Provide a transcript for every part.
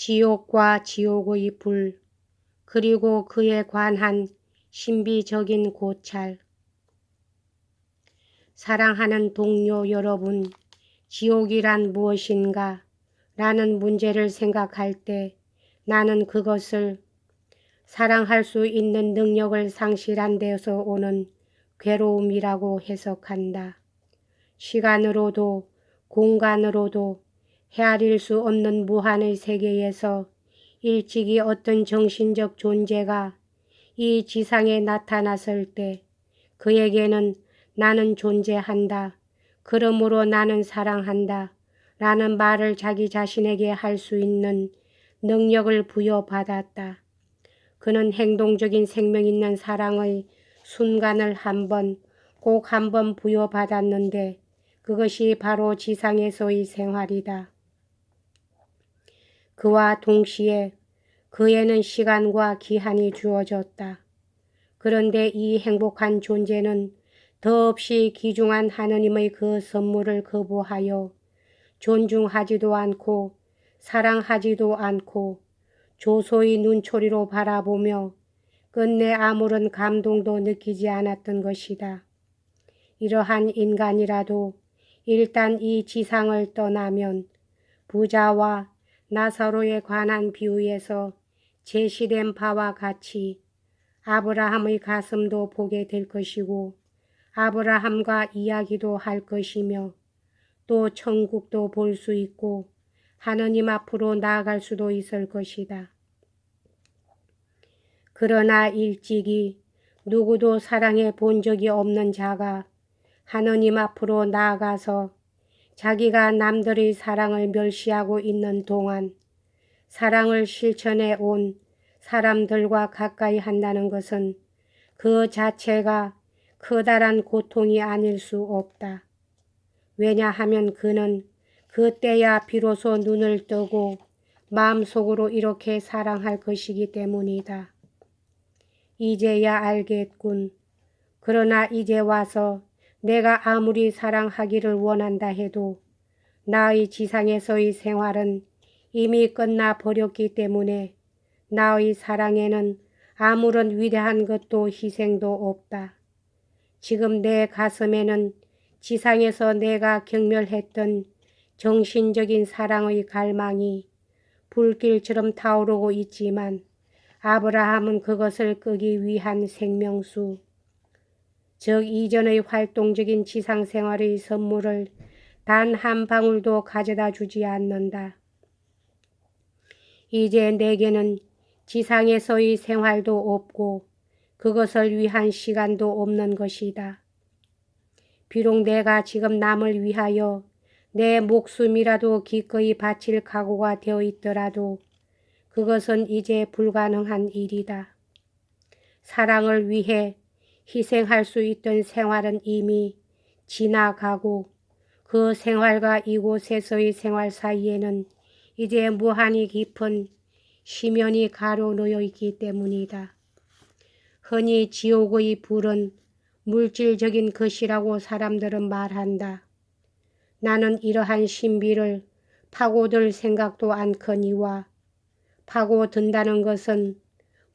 지옥과 지옥의 불, 그리고 그에 관한 신비적인 고찰. 사랑하는 동료 여러분, 지옥이란 무엇인가? 라는 문제를 생각할 때 나는 그것을 사랑할 수 있는 능력을 상실한 데서 오는 괴로움이라고 해석한다. 시간으로도 공간으로도 헤아릴 수 없는 무한의 세계에서 일찍이 어떤 정신적 존재가 이 지상에 나타났을 때 그에게는 나는 존재한다, 그러므로 나는 사랑한다 라는 말을 자기 자신에게 할 수 있는 능력을 부여받았다. 그는 행동적인 생명 있는 사랑의 순간을 꼭 한 번 부여받았는데 그것이 바로 지상에서의 생활이다. 그와 동시에 그에는 시간과 기한이 주어졌다. 그런데 이 행복한 존재는 더없이 귀중한 하느님의 그 선물을 거부하여 존중하지도 않고 사랑하지도 않고 조소의 눈초리로 바라보며 끝내 아무런 감동도 느끼지 않았던 것이다. 이러한 인간이라도 일단 이 지상을 떠나면 부자와 나사로에 관한 비유에서 제시된 바와 같이 아브라함의 가슴도 보게 될 것이고 아브라함과 이야기도 할 것이며 또 천국도 볼 수 있고 하느님 앞으로 나아갈 수도 있을 것이다. 그러나 일찍이 누구도 사랑해 본 적이 없는 자가 하느님 앞으로 나아가서 자기가 남들의 사랑을 멸시하고 있는 동안 사랑을 실천해 온 사람들과 가까이 한다는 것은 그 자체가 커다란 고통이 아닐 수 없다. 왜냐하면 그는 그때야 비로소 눈을 뜨고 마음속으로 이렇게 사랑할 것이기 때문이다. 이제야 알겠군. 그러나 이제 와서 내가 아무리 사랑하기를 원한다 해도 나의 지상에서의 생활은 이미 끝나 버렸기 때문에 나의 사랑에는 아무런 위대한 것도 희생도 없다. 지금 내 가슴에는 지상에서 내가 경멸했던 정신적인 사랑의 갈망이 불길처럼 타오르고 있지만 아브라함은 그것을 끄기 위한 생명수, 즉 이전의 활동적인 지상생활의 선물을 단 한 방울도 가져다 주지 않는다. 이제 내게는 지상에서의 생활도 없고 그것을 위한 시간도 없는 것이다. 비록 내가 지금 남을 위하여 내 목숨이라도 기꺼이 바칠 각오가 되어 있더라도 그것은 이제 불가능한 일이다. 사랑을 위해 희생할 수 있던 생활은 이미 지나가고 그 생활과 이곳에서의 생활 사이에는 이제 무한히 깊은 심연이 가로놓여 있기 때문이다. 흔히 지옥의 불은 물질적인 것이라고 사람들은 말한다. 나는 이러한 신비를 파고들 생각도 않거니와 파고든다는 것은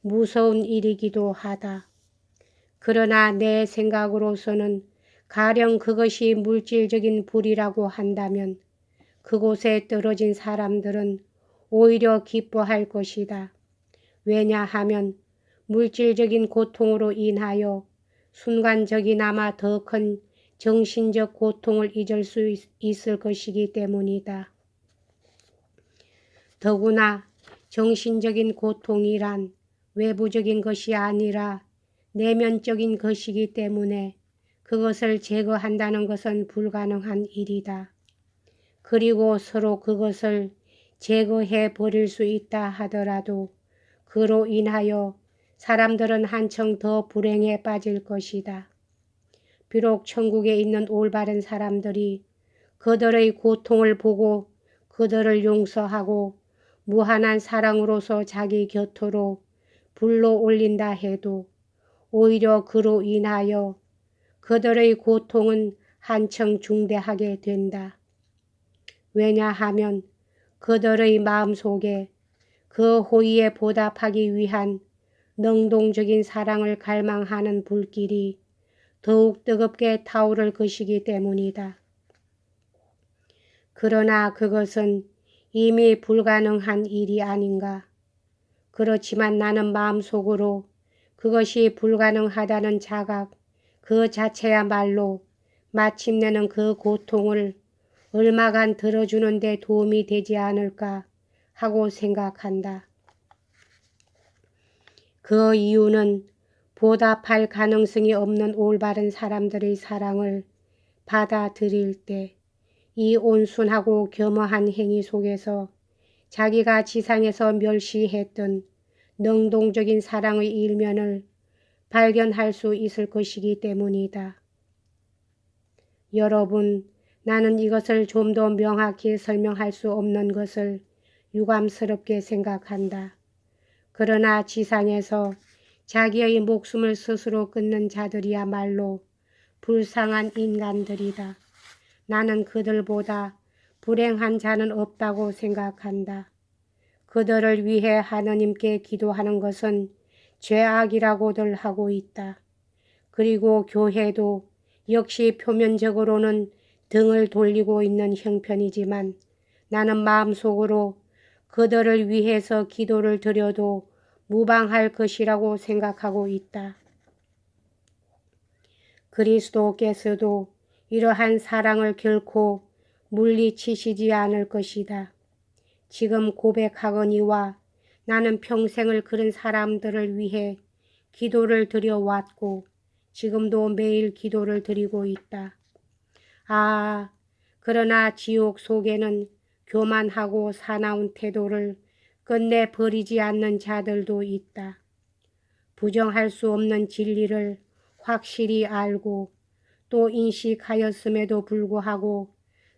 무서운 일이기도 하다. 그러나 내 생각으로서는 가령 그것이 물질적인 불이라고 한다면 그곳에 떨어진 사람들은 오히려 기뻐할 것이다. 왜냐하면 물질적인 고통으로 인하여 순간적이나마 더 큰 정신적 고통을 잊을 수 있을 것이기 때문이다. 더구나 정신적인 고통이란 외부적인 것이 아니라 내면적인 것이기 때문에 그것을 제거한다는 것은 불가능한 일이다. 그리고 서로 그것을 제거해 버릴 수 있다 하더라도 그로 인하여 사람들은 한층 더 불행에 빠질 것이다. 비록 천국에 있는 올바른 사람들이 그들의 고통을 보고 그들을 용서하고 무한한 사랑으로서 자기 곁으로 불러 올린다 해도 오히려 그로 인하여 그들의 고통은 한층 중대하게 된다. 왜냐하면 그들의 마음속에 그 호의에 보답하기 위한 능동적인 사랑을 갈망하는 불길이 더욱 뜨겁게 타오를 것이기 때문이다. 그러나 그것은 이미 불가능한 일이 아닌가. 그렇지만 나는 마음속으로 그것이 불가능하다는 자각 그 자체야말로 마침내는 그 고통을 얼마간 들어주는 데 도움이 되지 않을까 하고 생각한다. 그 이유는 보답할 가능성이 없는 올바른 사람들의 사랑을 받아들일 때 이 온순하고 겸허한 행위 속에서 자기가 지상에서 멸시했던 능동적인 사랑의 일면을 발견할 수 있을 것이기 때문이다. 여러분, 나는 이것을 좀 더 명확히 설명할 수 없는 것을 유감스럽게 생각한다. 그러나 지상에서 자기의 목숨을 스스로 끊는 자들이야말로 불쌍한 인간들이다. 나는 그들보다 불행한 자는 없다고 생각한다. 그들을 위해 하느님께 기도하는 것은 죄악이라고들 하고 있다. 그리고 교회도 역시 표면적으로는 등을 돌리고 있는 형편이지만 나는 마음속으로 그들을 위해서 기도를 드려도 무방할 것이라고 생각하고 있다. 그리스도께서도 이러한 사랑을 결코 물리치시지 않을 것이다. 지금 고백하거니와 나는 평생을 그런 사람들을 위해 기도를 드려왔고 지금도 매일 기도를 드리고 있다. 아, 그러나 지옥 속에는 교만하고 사나운 태도를 끝내 버리지 않는 자들도 있다. 부정할 수 없는 진리를 확실히 알고 또 인식하였음에도 불구하고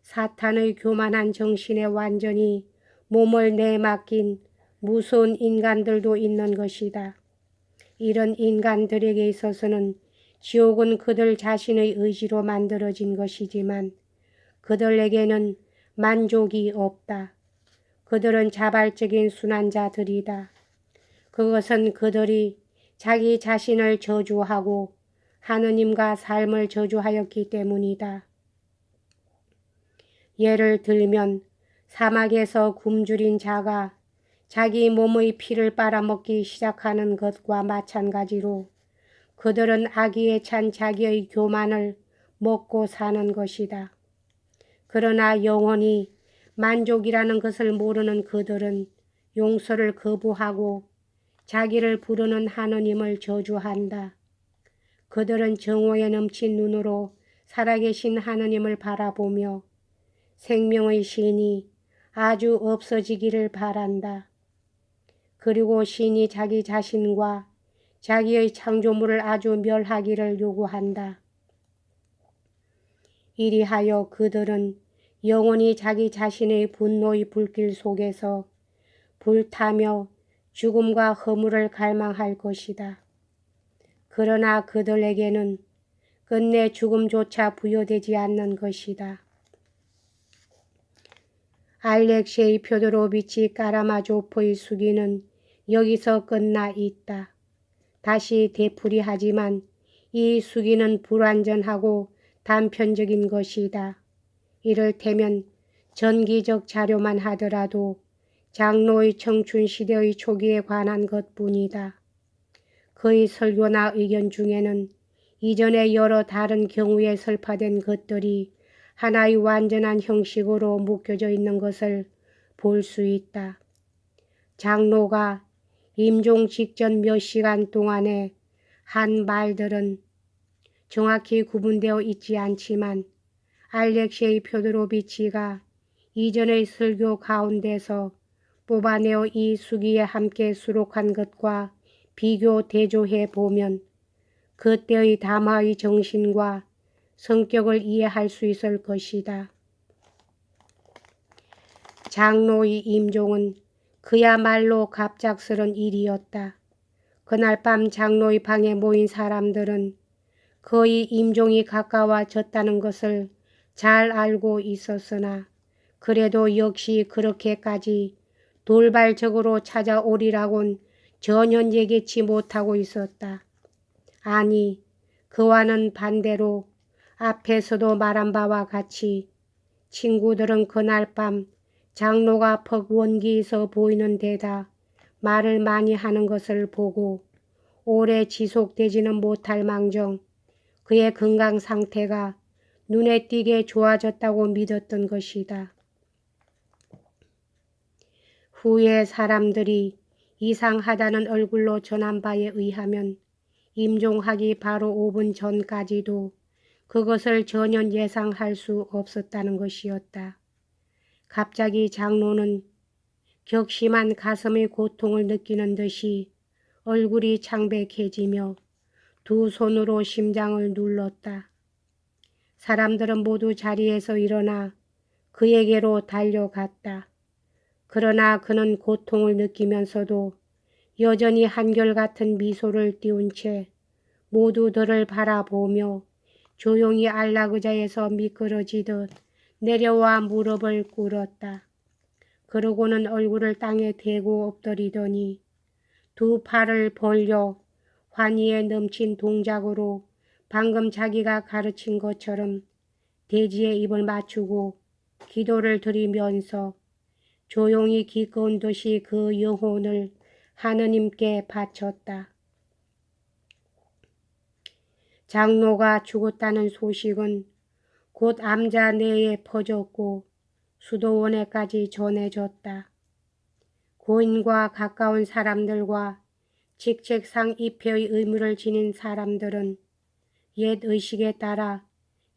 사탄의 교만한 정신에 완전히 몸을 내맡긴 무서운 인간들도 있는 것이다. 이런 인간들에게 있어서는 지옥은 그들 자신의 의지로 만들어진 것이지만 그들에게는 만족이 없다. 그들은 자발적인 순환자들이다. 그것은 그들이 자기 자신을 저주하고 하느님과 삶을 저주하였기 때문이다. 예를 들면 사막에서 굶주린 자가 자기 몸의 피를 빨아먹기 시작하는 것과 마찬가지로 그들은 악의에 찬 자기의 교만을 먹고 사는 것이다. 그러나 영원히 만족이라는 것을 모르는 그들은 용서를 거부하고 자기를 부르는 하느님을 저주한다. 그들은 정오에 넘친 눈으로 살아계신 하느님을 바라보며 생명의 신이 아주 없어지기를 바란다. 그리고 신이 자기 자신과 자기의 창조물을 아주 멸하기를 요구한다. 이리하여 그들은 영원히 자기 자신의 분노의 불길 속에서 불타며 죽음과 허물을 갈망할 것이다. 그러나 그들에게는 끝내 죽음조차 부여되지 않는 것이다. 알렉세이 뾰도로비치 까라마조프의 수기는 여기서 끝나 있다. 다시 되풀이하지만 이 수기는 불완전하고 단편적인 것이다. 이를테면 전기적 자료만 하더라도 장로의 청춘 시대의 초기에 관한 것뿐이다. 그의 설교나 의견 중에는 이전의 여러 다른 경우에 설파된 것들이 하나의 완전한 형식으로 묶여져 있는 것을 볼 수 있다. 장로가 임종 직전 몇 시간 동안에 한 말들은 정확히 구분되어 있지 않지만 알렉세이 뾰도로비치가 이전의 설교 가운데서 뽑아내어 이 수기에 함께 수록한 것과 비교 대조해 보면 그때의 담화의 정신과 성격을 이해할 수 있을 것이다. 장로의 임종은 그야말로 갑작스런 일이었다. 그날 밤 장로의 방에 모인 사람들은 그의 임종이 가까워졌다는 것을 잘 알고 있었으나 그래도 역시 그렇게까지 돌발적으로 찾아오리라곤 전혀 예기치 못하고 있었다. 아니, 그와는 반대로 앞에서도 말한 바와 같이 친구들은 그날 밤 장로가 퍽 원기에서 보이는 데다 말을 많이 하는 것을 보고 오래 지속되지는 못할 망정 그의 건강 상태가 눈에 띄게 좋아졌다고 믿었던 것이다. 후에 사람들이 이상하다는 얼굴로 전한 바에 의하면 임종하기 바로 5분 전까지도 그것을 전혀 예상할 수 없었다는 것이었다. 갑자기 장로는 격심한 가슴의 고통을 느끼는 듯이 얼굴이 창백해지며 두 손으로 심장을 눌렀다. 사람들은 모두 자리에서 일어나 그에게로 달려갔다. 그러나 그는 고통을 느끼면서도 여전히 한결같은 미소를 띄운 채 모두들을 바라보며 조용히 안락의자에서 미끄러지듯 내려와 무릎을 꿇었다. 그러고는 얼굴을 땅에 대고 엎드리더니 두 팔을 벌려 환희에 넘친 동작으로 방금 자기가 가르친 것처럼 대지에 입을 맞추고 기도를 드리면서 조용히 기꺼운 듯이 그 영혼을 하느님께 바쳤다. 장로가 죽었다는 소식은 곧 암자 내에 퍼졌고 수도원에까지 전해졌다. 고인과 가까운 사람들과 직책상 입회의 의무를 지닌 사람들은 옛 의식에 따라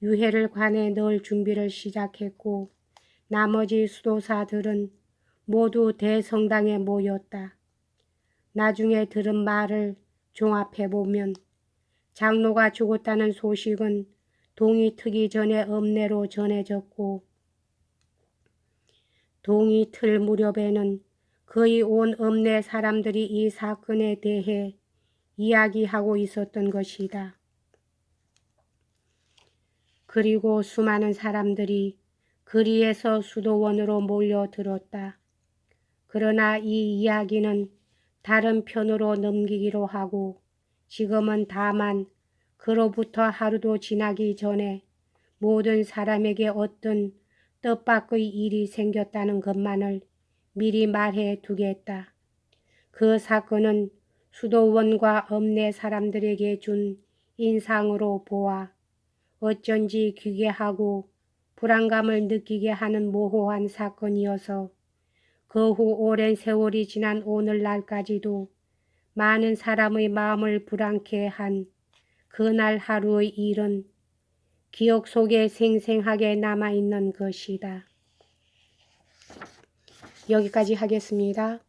유해를 관에 넣을 준비를 시작했고 나머지 수도사들은 모두 대성당에 모였다. 나중에 들은 말을 종합해보면 장로가 죽었다는 소식은 동이 트기 전에 읍내로 전해졌고 동이 틀 무렵에는 거의 온 읍내 사람들이 이 사건에 대해 이야기하고 있었던 것이다. 그리고 수많은 사람들이 거리에서 수도원으로 몰려들었다. 그러나 이 이야기는 다른 편으로 넘기기로 하고 지금은 다만 그로부터 하루도 지나기 전에 모든 사람에게 어떤 뜻밖의 일이 생겼다는 것만을 미리 말해 두겠다. 그 사건은 수도원과 읍내 사람들에게 준 인상으로 보아 어쩐지 기괴하고 불안감을 느끼게 하는 모호한 사건이어서 그 후 오랜 세월이 지난 오늘날까지도 많은 사람의 마음을 불안케 한 그날 하루의 일은 기억 속에 생생하게 남아있는 것이다. 여기까지 하겠습니다.